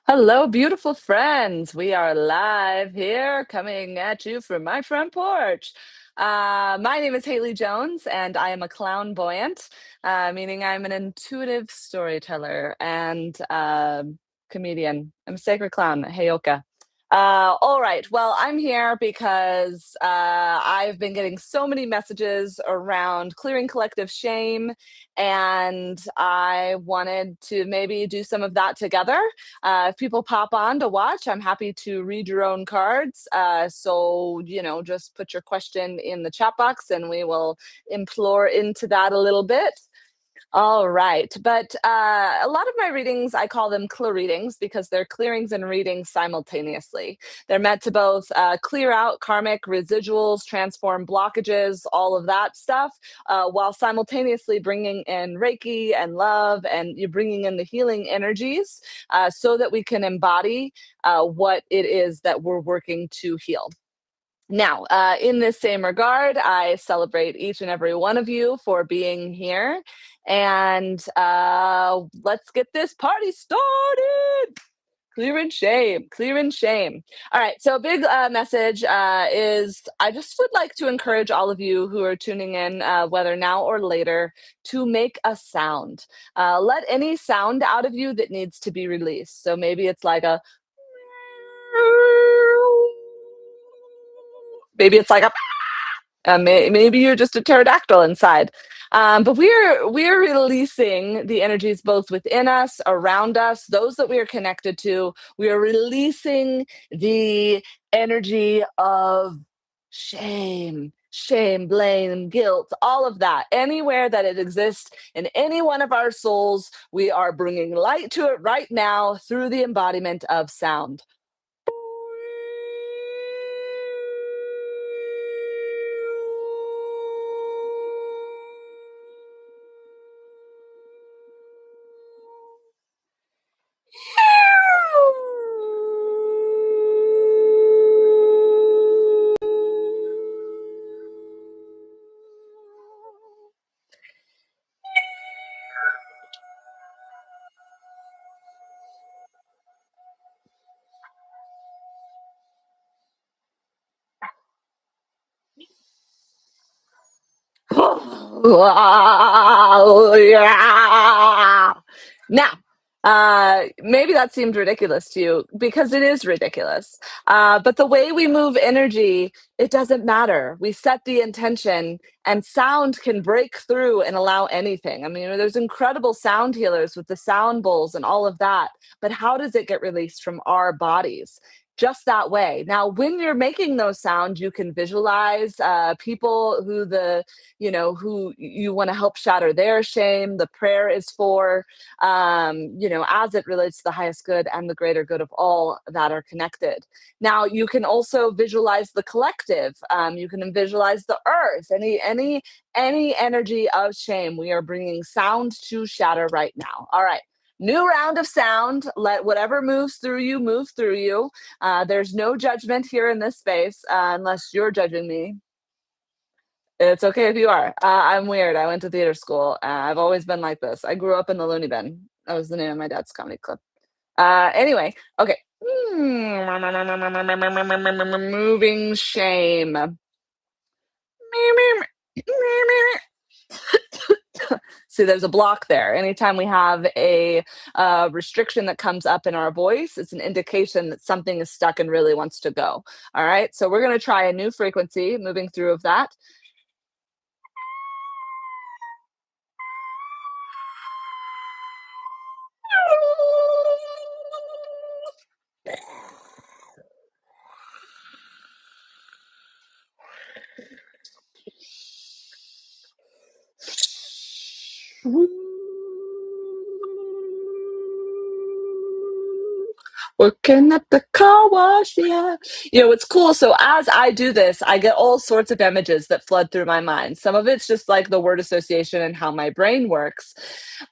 Hello, beautiful friends. We are live here coming at you from my front porch. My name is Haley Jones, and I am a clown buoyant, meaning I'm an intuitive storyteller and comedian. I'm a sacred clown, Heyoka. All right. Well, I'm here because I've been getting so many messages around clearing collective shame, and I wanted to maybe do some of that together. If people pop on to watch, I'm happy to read your own cards. So, just put your question in the chat box and we will implore into that a little bit. All right. But a lot of my readings, I call them clear readings because they're clearings and readings simultaneously. They're meant to both clear out karmic residuals, transform blockages, all of that stuff, while simultaneously bringing in Reiki and love, and you're bringing in the healing energies so that we can embody what it is that we're working to heal. Now, in this same regard, I celebrate each and every one of you for being here. And let's get this party started. Clear and shame, clear and shame. All right. So, a big message is I just would like to encourage all of you who are tuning in, whether now or later, to make a sound. Let any sound out of you that needs to be released. So, maybe it's like a maybe it's like a maybe you're just a pterodactyl inside. But we're releasing the energies both within us, around us, those that we are connected to. We are releasing the energy of shame, blame, guilt, all of that. Anywhere that it exists in any one of our souls, we are bringing light to it right now through the embodiment of sound. Yeah. Now, maybe that seemed ridiculous to you because it is ridiculous. But the way we move energy, it doesn't matter. We set the intention, and sound can break through and allow anything. I mean, there's incredible sound healers with the sound bowls and all of that. But how does it get released from our bodies? Just that way. Now, when you're making those sounds, you can visualize people who you want to help shatter their shame. The prayer is for, as it relates to the highest good and the greater good of all that are connected. Now, you can also visualize the collective. You can visualize the earth. Any energy of shame, we are bringing sound to shatter right now. All right. New round of sound. Let whatever moves through you move through you. There's no judgment here in this space unless you're judging me. It's okay if you are. I'm weird. I went to theater school. I've always been like this. I grew up in the Looney Bin. That was the name of my dad's comedy club. Anyway, okay. Moving shame. See, there's a block there. Anytime we have a restriction that comes up in our voice, it's an indication that something is stuck and really wants to go. All right. So we're going to try a new frequency moving through of that. Working at the car wash, yeah. It's cool. So as I do this, I get all sorts of images that flood through my mind. Some of it's just like the word association and how my brain works,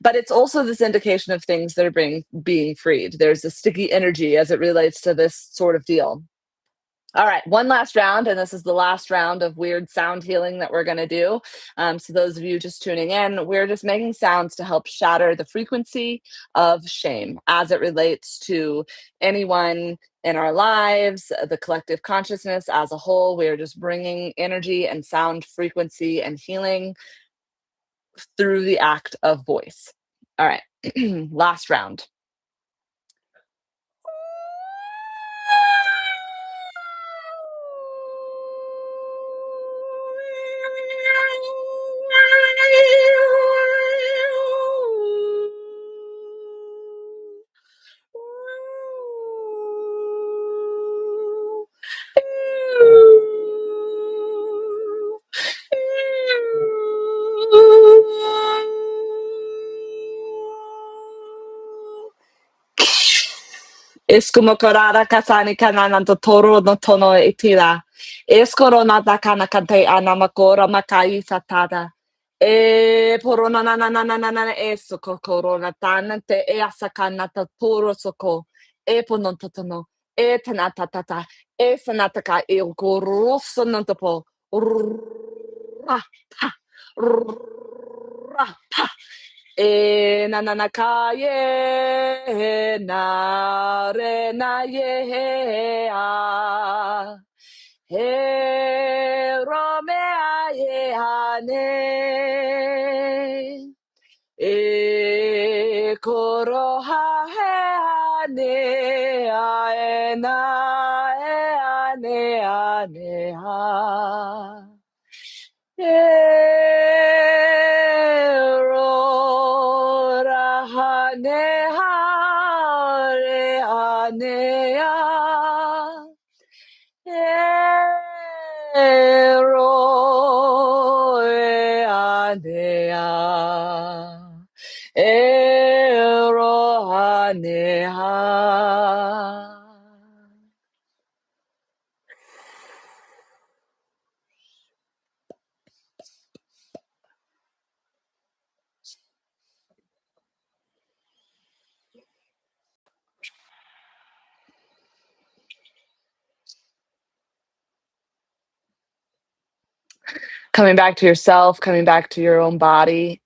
but it's also this indication of things that are being freed. There's a sticky energy as it relates to this sort of deal. All right, one last round, and this is the last round of weird sound healing that we're going to do. So, those of you just tuning in, we're just making sounds to help shatter the frequency of shame as it relates to anyone in our lives, the collective consciousness as a whole. We're just bringing energy and sound frequency and healing through the act of voice. All right, last round. Eskumokorara kasani kanananto toro no tono itira. Eskoro nata kana kante anamakora makai satada. E porona na na na na na na esoko korona tanante e asakana ta toro soko. E ponontotono. E tanata tata. E sanataka e goroso nantopo. Ra pa. Ra pa. E na na na ka ye na re na ye a he ro me a ye ha ne e koro ha he a ne a e na e a ne a ne ha Coming back to yourself, coming back to your own body.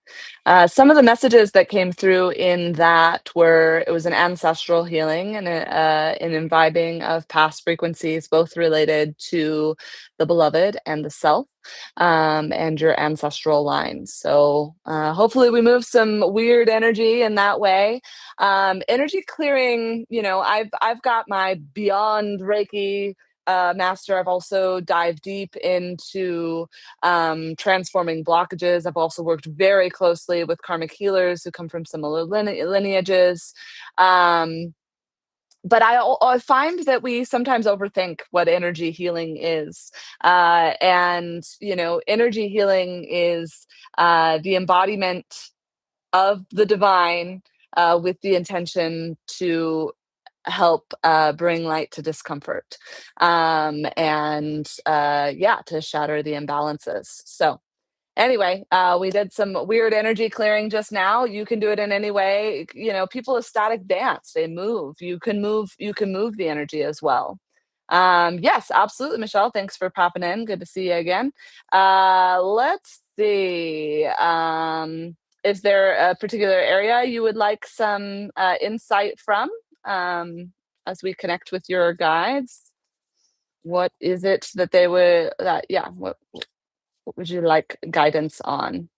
Some of the messages that came through in that were it was an ancestral healing and an imbibing of past frequencies, both related to the beloved and the self, and your ancestral lines. So hopefully, we move some weird energy in that way. Energy clearing. I've got my Beyond Reiki master. I've also dived deep into transforming blockages. I've also worked very closely with karmic healers who come from similar lineages. Um, but I find that we sometimes overthink what energy healing is. And, energy healing is the embodiment of the divine with the intention to help bring light to discomfort and yeah, to shatter the imbalances. So, anyway, we did some weird energy clearing just now. You can do it in any way. People ecstatic dance, they move. You can move the energy as well. Yes, absolutely, Michelle. Thanks for popping in. Good to see you again. Let's see. Is there a particular area you would like some insight from as we connect with your guides? What is it that they would yeah, what would you like guidance on? You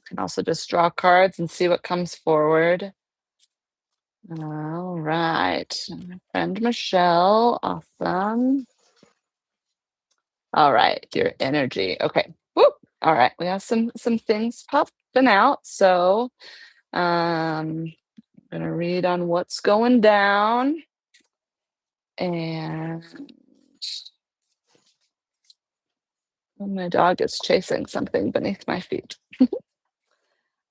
can also just draw cards and see what comes forward. All right. My friend Michelle. Awesome. All right. Your energy. Okay. Woo. All right. We have some things popping out. So I'm gonna read on what's going down. And my dog is chasing something beneath my feet.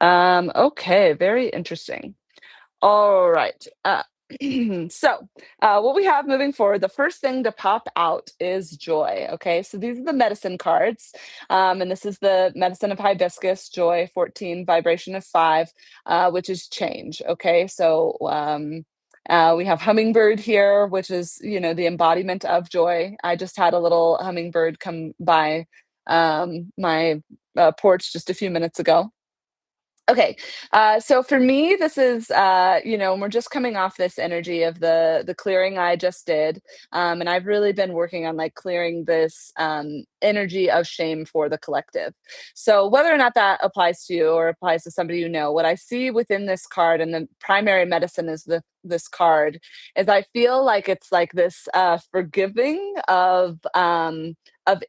Okay, very interesting. All right. So, what we have moving forward, the first thing to pop out is joy. Okay, so these are the medicine cards, and this is the medicine of hibiscus, joy 14, vibration of 5, which is change. Okay, so We have hummingbird here, which is, the embodiment of joy. I just had a little hummingbird come by my porch just a few minutes ago. Okay, so for me, this is we're just coming off this energy of the clearing I just did, and I've really been working on like clearing this energy of shame for the collective. So whether or not that applies to you or applies to somebody you know, what I see within this card and the primary medicine is this card is I feel like it's like this forgiving of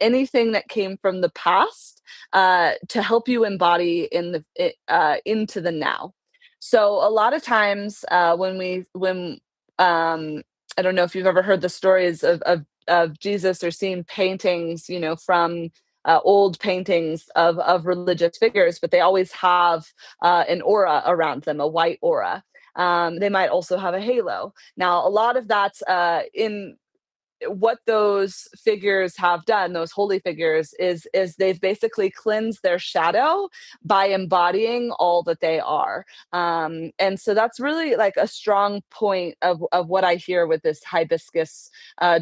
anything that came from the past to help you embody into the now. So a lot of times when I don't know if you've ever heard the stories of Jesus or seen paintings, from old paintings of religious figures, but they always have an aura around them, a white aura. They might also have a halo. Now, a lot of that's in what those figures have done, those holy figures, is they've basically cleansed their shadow by embodying all that they are. And so that's really like a strong point of what I hear with this hibiscus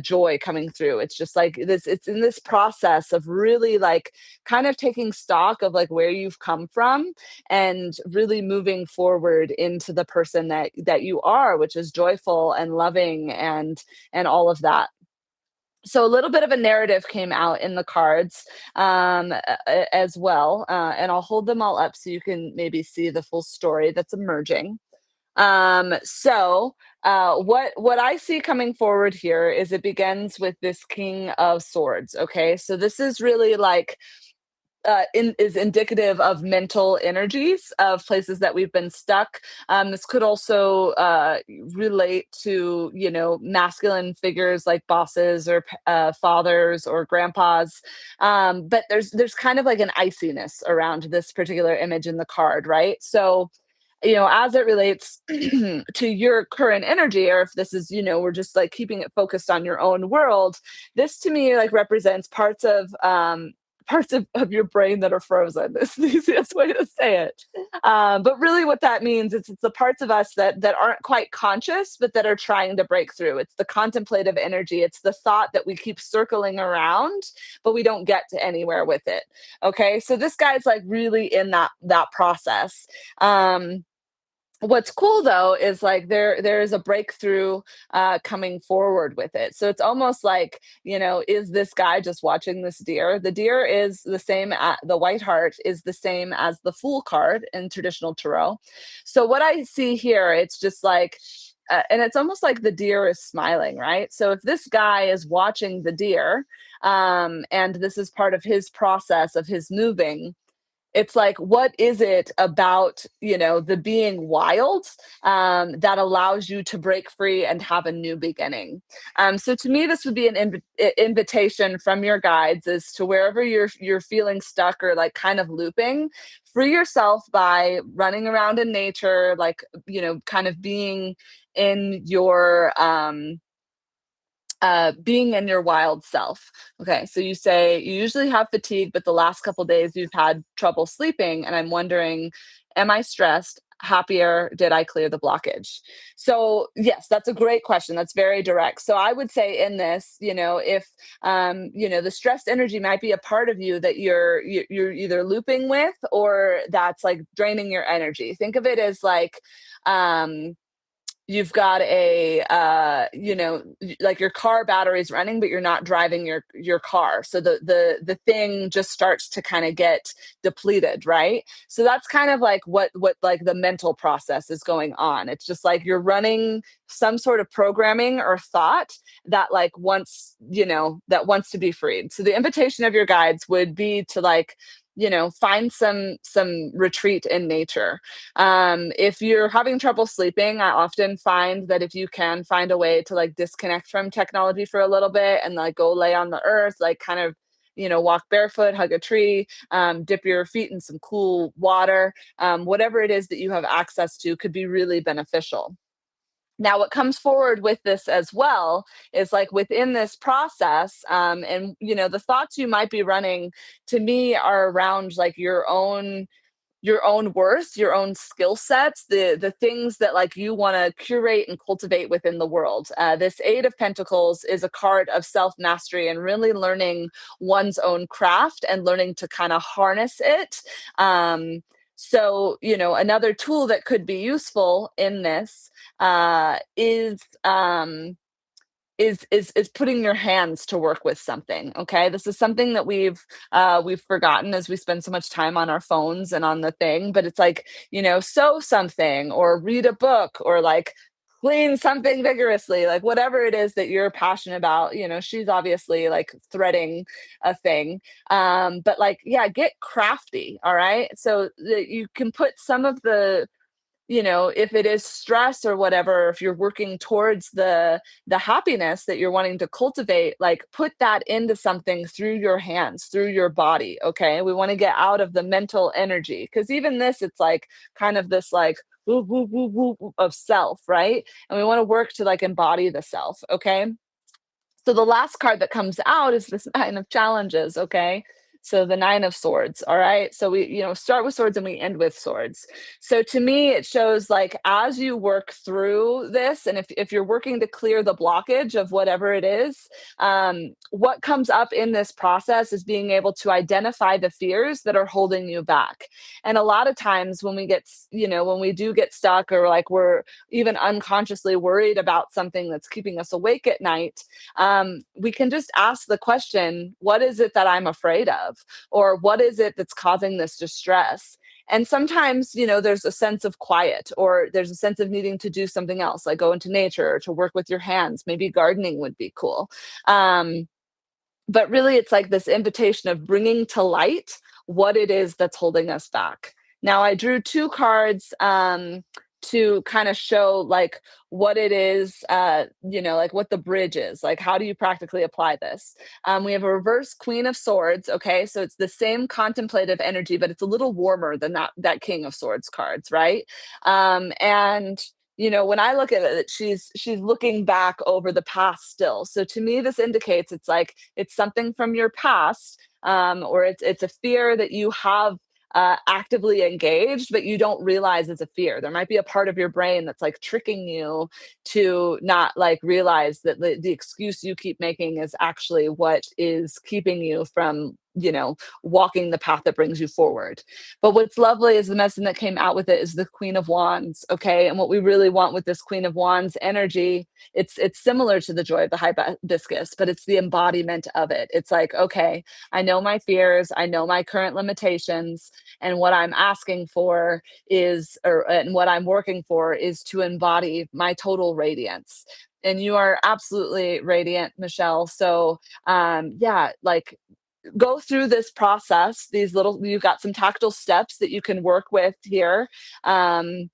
joy coming through. It's just like this, it's in this process of really like kind of taking stock of like where you've come from and really moving forward into the person that you are, which is joyful and loving and all of that. So a little bit of a narrative came out in the cards as well, and I'll hold them all up so you can maybe see the full story that's emerging. What I see coming forward here is it begins with this King of Swords. Okay, so this is really like is indicative of mental energies of places that we've been stuck. This could also relate to, masculine figures like bosses or fathers or grandpas. But there's kind of like an iciness around this particular image in the card, right? So as it relates to your current energy, or if this is, we're just like keeping it focused on your own world, this to me like represents parts of your brain that are frozen. Is the easiest way to say it. But really what that means is it's the parts of us that aren't quite conscious, but that are trying to break through. It's the contemplative energy. It's the thought that we keep circling around, but we don't get to anywhere with it. Okay. So this guy's like really in that process. What's cool though is like there is a breakthrough coming forward with it. So it's almost like, is this guy just watching this deer? The deer is the same, the white heart is the same as the fool card in traditional tarot. So what I see here, it's just like and it's almost like the deer is smiling, right? So if this guy is watching the deer, and this is part of his process of his moving, it's like, what is it about, the being wild that allows you to break free and have a new beginning? So to me, this would be an invitation from your guides as to wherever you're feeling stuck or like kind of looping, free yourself by running around in nature, like, kind of being in your wild self. Okay, so you say you usually have fatigue, but the last couple days you've had trouble sleeping, and I'm wondering, am I stressed? Happier? Did I clear the blockage? So yes, that's a great question. That's very direct. So I would say in this, if the stressed energy might be a part of you that you're either looping with or that's like draining your energy. Think of it as like you've got like your car battery's running but you're not driving your car, so the thing just starts to kind of get depleted, right? So that's kind of like what like the mental process is going on. It's just like you're running some sort of programming or thought that like wants to be freed. So the invitation of your guides would be to like find some retreat in nature. If you're having trouble sleeping, I often find that if you can find a way to like disconnect from technology for a little bit and like go lay on the earth, like kind of, walk barefoot, hug a tree, dip your feet in some cool water, whatever it is that you have access to could be really beneficial. Now, what comes forward with this as well is like within this process, and the thoughts you might be running to me are around like your own your own worth, your own skill sets, the things that like you want to curate and cultivate within the world. This Eight of Pentacles is a card of self mastery and really learning one's own craft and learning to kind of harness it. So, another tool that could be useful in this is putting your hands to work with something. Okay, this is something that we've forgotten as we spend so much time on our phones and on the thing, but it's like, sew something or read a book or like clean something vigorously, like whatever it is that you're passionate about. She's obviously like threading a thing, but like, yeah, get crafty. All right, so that you can put some of the, if it is stress or whatever, if you're working towards the happiness that you're wanting to cultivate, like put that into something through your hands, through your body. Okay, we want to get out of the mental energy, because even this, it's like kind of this like woo, woo, woo, woo, woo of self, right? And we want to work to like embody the self. Okay, so the last card that comes out is this Nine of Challenges, okay? So the Nine of Swords, all right? So we, start with swords and we end with swords. So to me, it shows like as you work through this, and if you're working to clear the blockage of whatever it is, what comes up in this process is being able to identify the fears that are holding you back. And a lot of times when we get, when we do get stuck or like we're even unconsciously worried about something that's keeping us awake at night, we can just ask the question, what is it that I'm afraid of? Or what is it that's causing this distress? And sometimes, there's a sense of quiet or there's a sense of needing to do something else, like go into nature or to work with your hands. Maybe gardening would be cool. Um, but really, it's like this invitation of bringing to light what it is that's holding us back. Now, I drew two cards to kind of show like what it is, like what the bridge is, like how do you practically apply this. We have a reverse Queen of Swords. Okay, so it's the same contemplative energy, but it's a little warmer than that King of Swords cards, right? And when I look at it, she's looking back over the past still. So to me, this indicates it's like it's something from your past, or it's a fear that you have actively engaged, but you don't realize it's a fear. There might be a part of your brain that's like tricking you to not like realize that the excuse you keep making is actually what is keeping you from, walking the path that brings you forward. But what's lovely is the message that came out with it is the Queen of Wands. Okay. And what we really want with this Queen of Wands energy, it's similar to the joy of the hibiscus, but it's the embodiment of it. It's like, okay, I know my fears, I know my current limitations, and what I'm asking for and what I'm working for is to embody my total radiance. And you are absolutely radiant, Michelle. So, yeah, like go through this process. You've got some tactile steps that you can work with here. Um,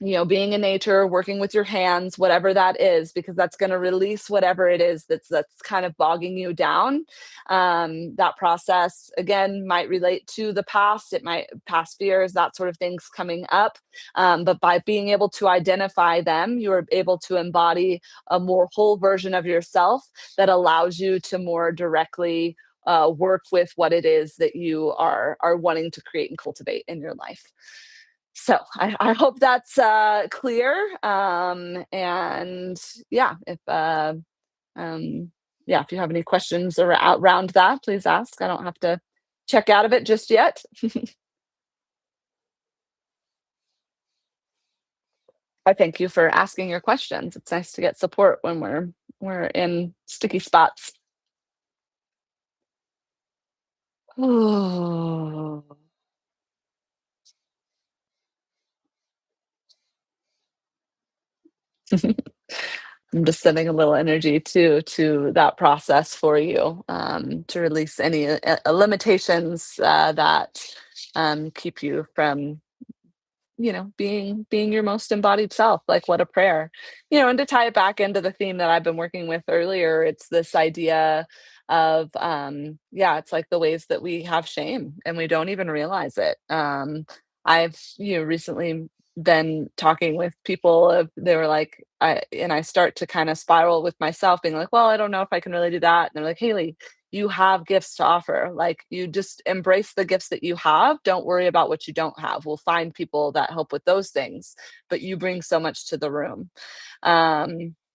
being in nature, working with your hands, whatever that is, because that's going to release whatever it is that's kind of bogging you down. That process again might relate to the past. It might past fears, that sort of things coming up. But by being able to identify them, you are able to embody a more whole version of yourself that allows you to more directly work with what it is that you are wanting to create and cultivate in your life. So I hope that's clear. And yeah, um, if you have any questions around that, please ask. I don't have to check out of it just yet. I thank you for asking your questions. It's nice to get support when we're in sticky spots. Oh. I'm just sending a little energy to that process for you, to release any limitations that keep you from being your most embodied self. Like what a prayer. And to tie it back into the theme that I've been working with earlier, it's this idea of yeah, it's like the ways that we have shame and we don't even realize it. I've recently been talking with people of they were like I start to kind of spiral with myself being like, well, I don't know if I can really do that, and they're like, Haley, you have gifts to offer. Like, you just embrace the gifts that you have. Don't worry about what you don't have. We'll find people that help with those things, but you bring so much to the room.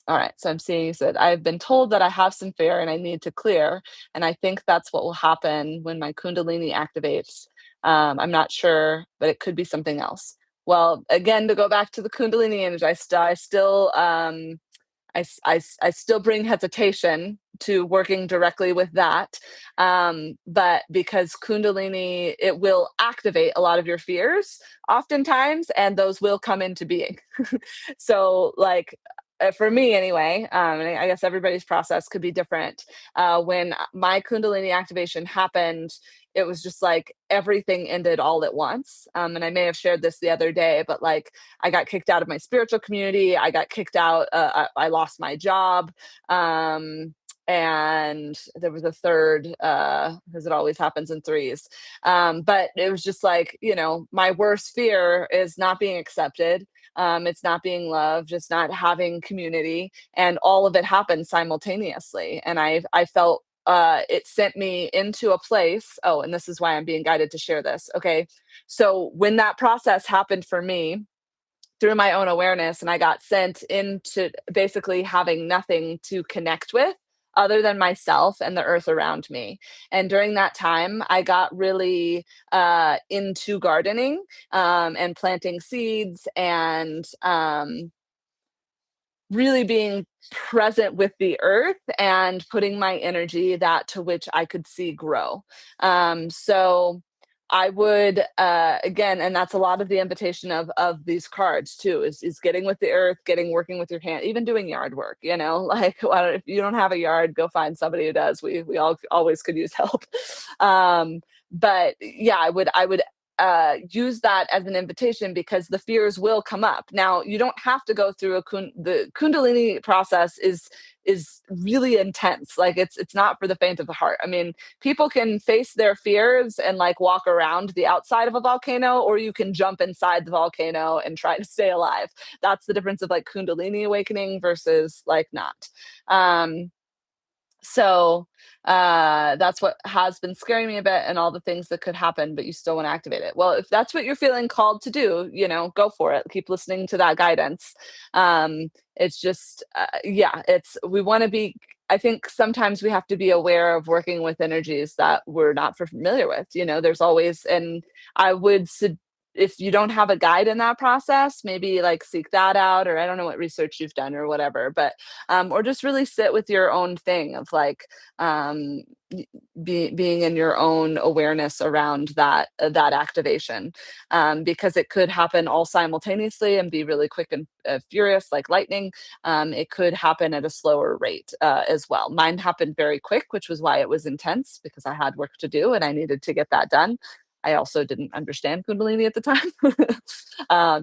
All right, so I'm seeing you said, I've been told that I have some fear and I need to clear. And I think that's what will happen when my Kundalini activates. I'm not sure, but it could be something else. Well, again, to go back to the Kundalini energy, I still I still bring hesitation to working directly with that. But because Kundalini, it will activate a lot of your fears oftentimes, and those will come into being. So, like, for me anyway, and I guess everybody's process could be different. When my Kundalini activation happened, it was just like everything ended all at once. And I may have shared this the other day, but like, I got kicked out of my spiritual community. I got kicked out. I lost my job. And there was a third, because it always happens in threes. But it was just like, my worst fear is not being accepted. It's not being loved, it's not having community, and all of it happened simultaneously. And I felt it sent me into a place. Oh, and this is why I'm being guided to share this. Okay. So when that process happened for me, through my own awareness, and I got sent into basically having nothing to connect with other than myself and the earth around me. And during that time, I got really into gardening, and planting seeds, and really being present with the earth and putting my energy that to which I could see grow. So I would, again, and that's a lot of the invitation of these cards too, is getting with the earth, getting working with your hand, even doing yard work. Like, if you don't have a yard, go find somebody who does. We all always could use help. But yeah, I would use that as an invitation, because the fears will come up. Now, you don't have to go through the Kundalini process is really intense. Like, it's not for the faint of the heart. I mean, people can face their fears and like walk around the outside of a volcano, or you can jump inside the volcano and try to stay alive. That's the difference of like Kundalini awakening versus like not. Um, so that's what has been scaring me a bit, and all the things that could happen, but you still want to activate it. Well, if that's what you're feeling called to do, go for it. Keep listening to that guidance. It's just, yeah, we want to be, I think sometimes we have to be aware of working with energies that we're not familiar with. There's always, and I would if you don't have a guide in that process, maybe like seek that out, or I don't know what research you've done or whatever, but or just really sit with your own thing of like, um, being in your own awareness around that activation, because it could happen all simultaneously and be really quick and furious like lightning. It could happen at a slower rate as well. Mine happened very quick, which was why it was intense, because I had work to do and I needed to get that done. I also didn't understand Kundalini at the time.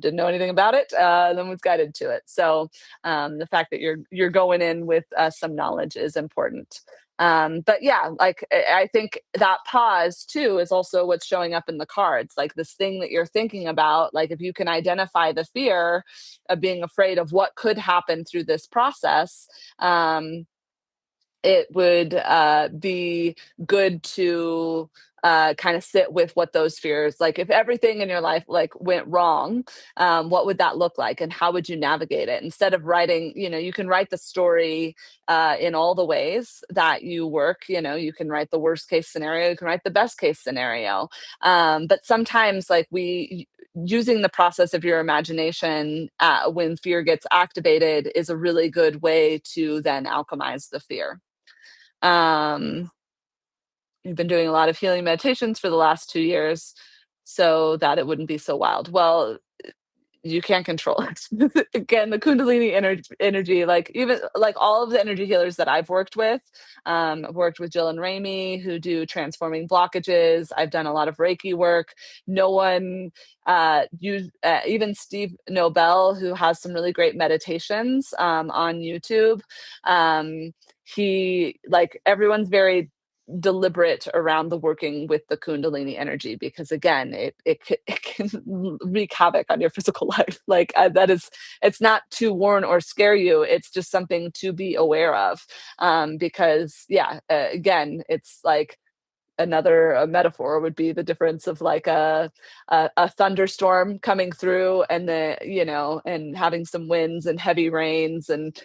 Didn't know anything about it. Then was guided to it. So the fact that you're going in with some knowledge is important. But yeah, like, I think that pause too is also what's showing up in the cards. Like, this thing that you're thinking about, like, if you can identify the fear of being afraid of what could happen through this process, it would be good to kind of sit with what those fears, like, if everything in your life like went wrong, what would that look like, and how would you navigate it? Instead of writing, you can write the story in all the ways that you work. You can write the worst case scenario, you can write the best case scenario. But sometimes, like, we using the process of your imagination when fear gets activated is a really good way to then alchemize the fear. um, you've been doing a lot of healing meditations for the last 2 years so that it wouldn't be so wild. Well, you can't control it. Again, the Kundalini energy, like, even like all of the energy healers that I've worked with, I've worked with Jill and Rami, who do transforming blockages. I've done a lot of Reiki work. No one, even Steve Nobel, who has some really great meditations on YouTube. He, like, everyone's very deliberate around the working with the kundalini energy, because again, it can wreak havoc on your physical life. Like, that is, it's not to warn or scare you, it's just something to be aware of. Because yeah, again, it's like another metaphor would be the difference of like a thunderstorm coming through, and the, and having some winds and heavy rains and,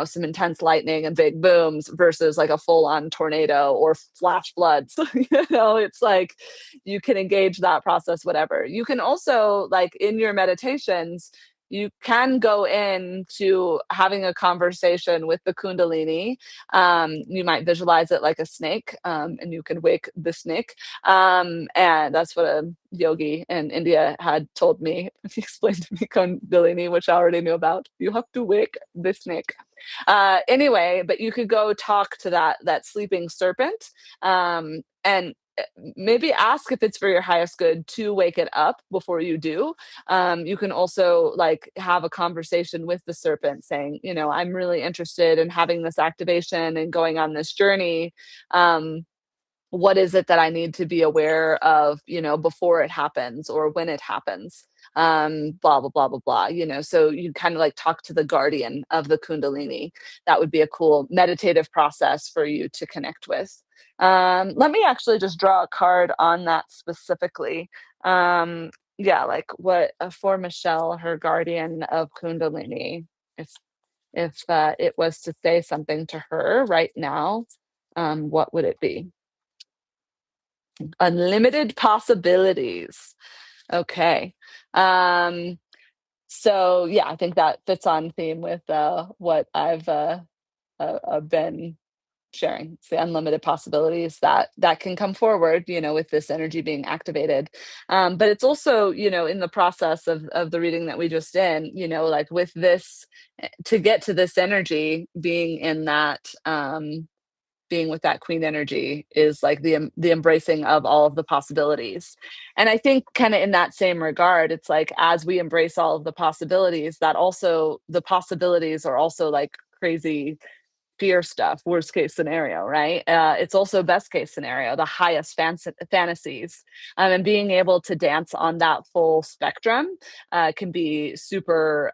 some intense lightning and big booms, versus like a full on tornado or flash floods. It's like you can engage that process, whatever. You can also, like, in your meditations, you can go into having a conversation with the kundalini. You might visualize it like a snake, and you can wake the snake. And that's what a yogi in India had told me. He explained to me Kundalini, which I already knew about. You have to wake the snake. Anyway, but you could go talk to that sleeping serpent, and maybe ask if it's for your highest good to wake it up before you do. You can also like have a conversation with the serpent saying, I'm really interested in having this activation and going on this journey. What is it that I need to be aware of, before it happens or when it happens? Blah, blah, blah, blah, blah. So you kind of like talk to the guardian of the Kundalini. That would be a cool meditative process for you to connect with. Let me actually just draw a card on that specifically. Yeah, like what for Michelle, her guardian of Kundalini, if it was to say something to her right now, what would it be? Unlimited possibilities. Okay. Um, so yeah, I think that fits on theme with what I've been sharing. It's the unlimited possibilities that can come forward, with this energy being activated. But it's also, in the process of the reading that we just in, like with this, to get to this energy, being with that queen energy is like the embracing of all of the possibilities. And I think kind of in that same regard, it's like as we embrace all of the possibilities, that also the possibilities are also like crazy fear stuff, worst case scenario, right? It's also best case scenario, the highest fantasies. And being able to dance on that full spectrum can be super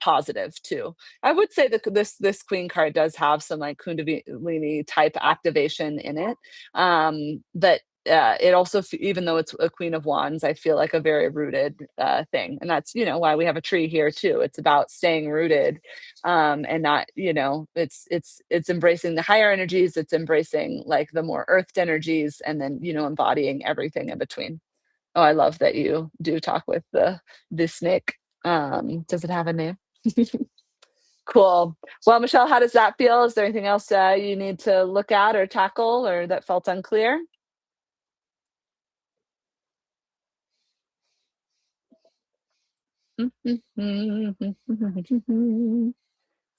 positive too. I would say that this queen card does have some like kundalini type activation in it. But it also, even though it's a queen of wands, I feel like a very rooted thing, and that's why we have a tree here too. It's about staying rooted, and not, it's embracing the higher energies, it's embracing like the more earthed energies, and then embodying everything in between. Oh, I love that you do talk with the snake. Does it have a name? Cool. Well, Michelle, how does that feel? Is there anything else you need to look at or tackle, or that felt unclear? It's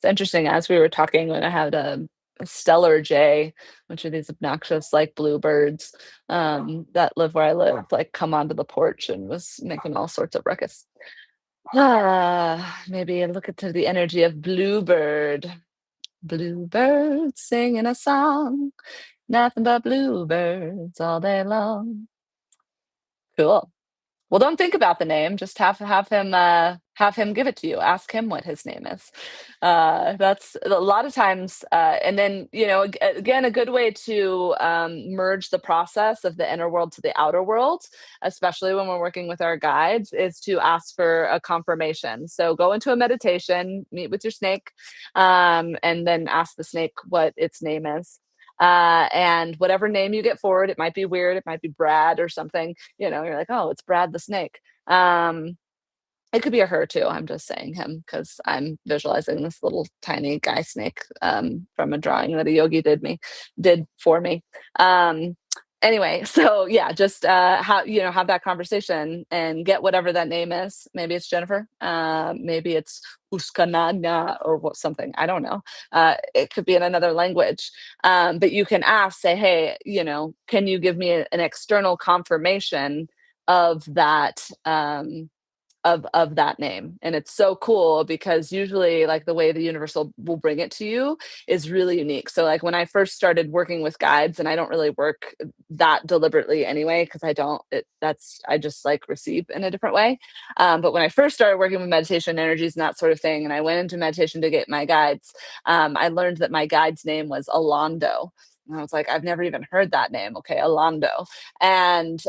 interesting, as we were talking, when I had a stellar jay, which are these obnoxious like bluebirds, that live where I live, like come onto the porch and was making all sorts of ruckus. Maybe look into the energy of bluebird. Bluebird singing a song, nothing but bluebirds all day long. Cool. Well, don't think about the name, just have him give it to you. Ask him what his name is. That's a lot of times, and then, again, a good way to merge the process of the inner world to the outer world, especially when we're working with our guides, is to ask for a confirmation. So go into a meditation, meet with your snake, and then ask the snake what its name is. And whatever name you get forward, it might be weird, it might be Brad or something, you're like, "Oh, it's Brad the snake." It could be a her too. I'm just saying him because I'm visualizing this little tiny guy snake, from a drawing that a yogi did for me. Um, anyway, so yeah, just have that conversation and get whatever that name is. Maybe it's Jennifer. Maybe it's Uskananya or what something. I don't know. It could be in another language. But you can ask, say, hey, can you give me an external confirmation of that? of that name. And it's so cool because usually like the way the universal will bring it to you is really unique. So like when I first started working with guides, and I don't really work that deliberately anyway, because I don't it, that's I just like receive in a different way. But when I first started working with meditation energies and that sort of thing, and I went into meditation to get my guides, I learned that my guide's name was Alondo. And I was like, I've never even heard that name. Okay, Alondo. And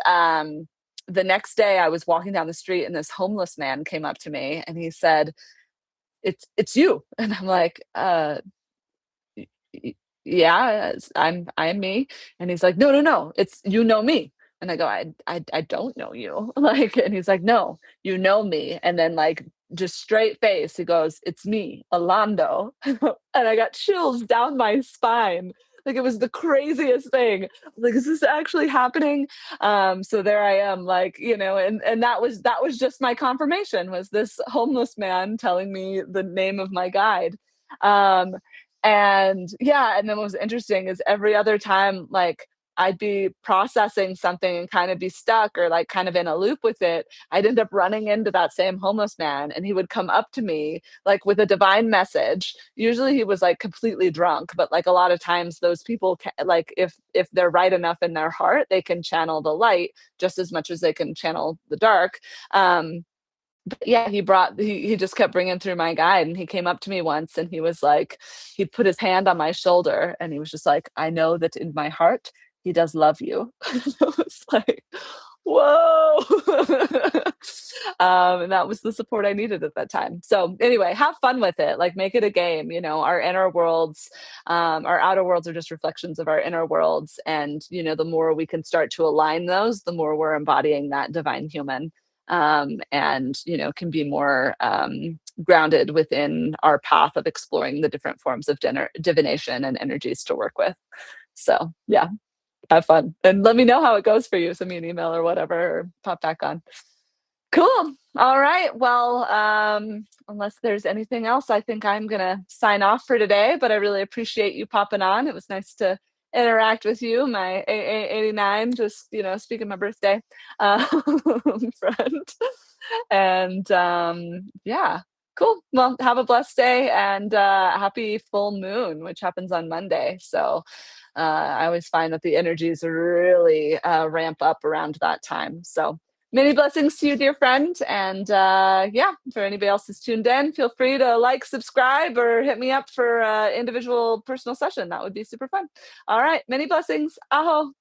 the next day I was walking down the street and this homeless man came up to me and he said, it's you. And I'm like, y- y- yeah, I'm me. And he's like, no, no, no, it's you know me. And I go, I don't know you. Like, and he's like, no, you know me. And then like just straight face, he goes, it's me, Alando. And I got chills down my spine. Like it was the craziest thing. Like, is this actually happening? So there I am, like, and that was just my confirmation, was this homeless man telling me the name of my guide. Um, and yeah, and then what was interesting is every other time, like, I'd be processing something and kind of be stuck or like kind of in a loop with it, I'd end up running into that same homeless man and he would come up to me like with a divine message. Usually he was like completely drunk, but like a lot of times those people like if they're right enough in their heart, they can channel the light just as much as they can channel the dark. Yeah, he just kept bringing through my guide, and he came up to me once and he was like, he put his hand on my shoulder and he was just like, I know that in my heart he does love you. I was like, whoa. And that was the support I needed at that time. So anyway, have fun with it, like make it a game. Our inner worlds, our outer worlds are just reflections of our inner worlds, and the more we can start to align those, the more we're embodying that divine human, and can be more grounded within our path of exploring the different forms of divination and energies to work with. So yeah, have fun and let me know how it goes for you. Send me an email or whatever, or pop back on. Cool. All right. Well, unless there's anything else, I think I'm going to sign off for today, but I really appreciate you popping on. It was nice to interact with you, my AA89, just, speaking my birthday, friend. And yeah, cool. Well, have a blessed day and happy full moon, which happens on Monday. So I always find that the energies really ramp up around that time. So many blessings to you, dear friend. And yeah, for anybody else who's tuned in, feel free to like, subscribe, or hit me up for individual personal session. That would be super fun. All right. Many blessings. Aho.